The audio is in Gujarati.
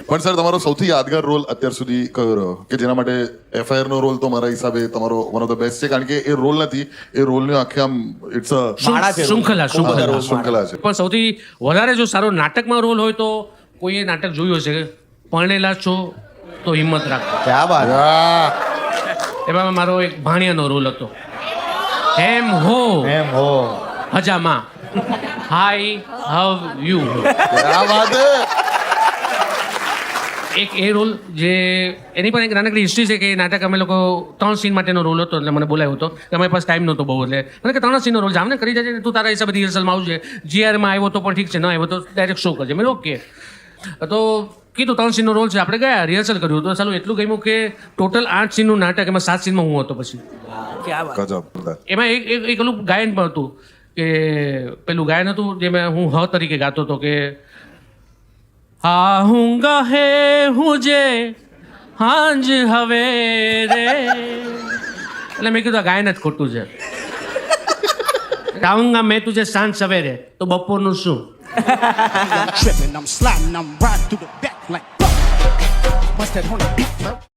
પણ સર તમારો સૌથી યાદગાર રોલ અત્યાર સુધી કયો રહ્યો કે જેના માટે FIR નો રોલ તો મારા હિસાબે તમારો વન ઓફ ધ બેસ્ટ છે કારણ કે એ રોલ નથી એ રોલની આખી આમ ઇટ્સ અ શૃંખલા છે પણ સૌથી વધારે જો સારો નાટકમાં રોલ હોય તો કોઈએ નાટક જોયું હશે પરણેલા છો તો હિંમત રાખો. ક્યાં વાત. એમાં મારો એક ભાણિયાનો રોલ હતો. એમ હો હજામાં હાય હાવ યુ. ક્યાં વાત હે. એક એ રોલ જે એની પણ એક નાનકડી હિસ્ટ્રી છે કે એ નાટક અમે લોકો 3 સીન માટેનો રોલ હતો એટલે મને બોલાવ્યો હતો કે અમારી પાસે ટાઈમ નહોતો બહુ એટલે મને કે 3 સીનનો રોલ જામને કરી જાય તું તારા હિસાબે રિહર્સલમાં આવજે GRમાં આવ્યો તો પણ ઠીક છે ન આવ્યો તો ડાયરેક્ટ શો કરજે મેં ઓકે તો કીધું 3 સીનનો રોલ છે આપણે ગયા રિહર્સલ કર્યું તો ચાલો એટલું ગમ્યું કે ટોટલ 8 સીનનું નાટક એમાં 7 સીનમાં હું હતો પછી ગજબ. એમાં એક પેલું ગાયન પણ હતું કે પેલું ગાયન હતું જેમાં હું હ તરીકે ગાતો હતો કે આહુંગા હે હુંજે હાંજ હવે રે એટલે મેં કીધું આ ગાયન જ ખોટું છે. આહુંગા મેં તુજે સાંજ સવેરે તો બપોરનું શું. I'm tripping, I'm sliding, I'm riding through the back like must have on the beat, bro.